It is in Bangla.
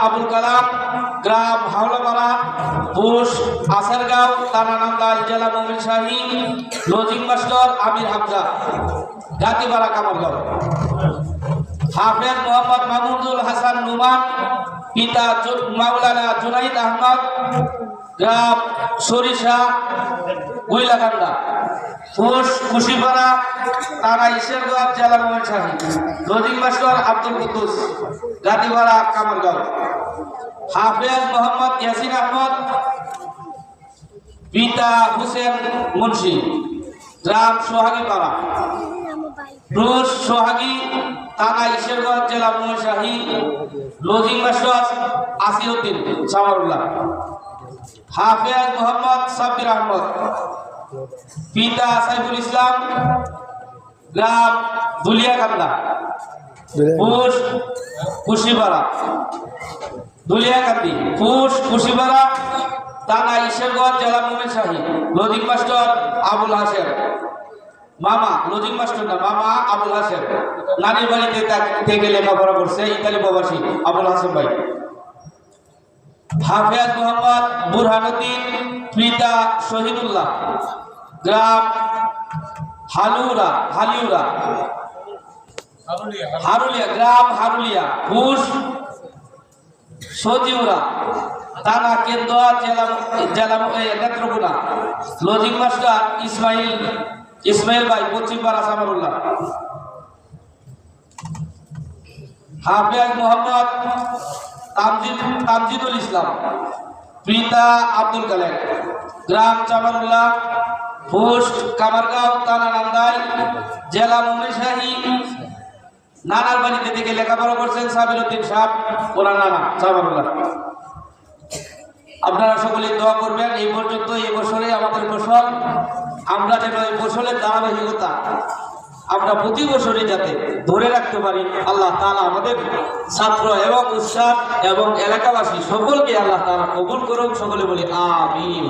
আবুল কালাম, গ্রাম হাওলাপাড়া, পোস্ট আসারগাঁও, থানা নান্দাইল, জেলা ময়মনসিংহ। লজিং মাস্টার আমির হামজা, গাতিপাড়া, কামারগাঁও। হাফেজ মোহাম্মদ মাহমুদুল হাসান নুমান, পিতা মাওলানা জুনাইদ আহমদ, গ্রাম সরিষা, গুইলাকান্দা, পোস্ট কুশিপাড়া, থানা ঈশ্বরগঞ্জ, জেলা ময়মনসিংহ। Lodging master Abdul Quddus, Gatipara, Kamargaon. হাফেজ মোহাম্মদ ইয়াসিন আহমদ, পিতা হুসেন মুন্সি, গ্রাম সোহাগীপাড়া, পোস্ট সোহাগী, থানা ঈশ্বরগঞ্জ, জেলা ময়মনসিংহ। Lodging master Asiuddin Samarullah. হাফেজ মোহাম্মদ সাব্বির আহমদ, পিতা সাইফুল ইসলাম, গ্রাম দুলিয়াকান্দা, পোস্ট কুশিপাড়া, দুলিয়াকান্দি, পোস্ট কুশিপাড়া, থানা ঈশ্বরগঞ্জ, জেলা ময়মনসিংহ। লজিং মাস্টার আবুল হাসেম, মামা লজিং মাস্টার না, মামা আবুল হাসেম, নানির বাড়িতে থেকে লেখাপড়া করছে, ইতালি প্রবাসী আবুল হাসেম ভাই। হাফেজ মোহাম্মদ বুরহানুদ্দিন, পিতা শহীদুল্লাহ, গ্রাম হারুলিয়া, গ্রাম হারুলিয়া, পোস্ট সজিউরা, থানা কেন্দুয়া, জেলা নেত্রকোনা। লজিং মাস্টার ইসমাইল ভাই, পশ্চিমপাড়া, সামারুল্লাহ। হাফেজ মোহাম্মদ তামজিদুল ইসলাম, পিতা আব্দুল কালেম, গ্রাম চামারুল্লাহ, পোস্ট কামারগাঁও, থানা নান্দাইল, জেলা ময়মনসিংহ। নানার বাড়িতে থেকে লেখাপড়া করছেন সাবির উদ্দিন সাহেব, ওনার নানা চামারুল্লাহ। আপনারা সকলে দোয়া করবেন। এই পর্যন্ত এই বছরে আমাদের ফসল, আমরা যেন এই ফসলের ধারাবাহিকতা আমরা প্রতি বছরই যাতে ধরে রাখতে পারি। আল্লাহ তাআলা আমাদের ছাত্র এবং উস্তাদ এবং এলাকাবাসী সকলকে আল্লাহ তাআলা কবুল করুন। সকলে বলি আমিন।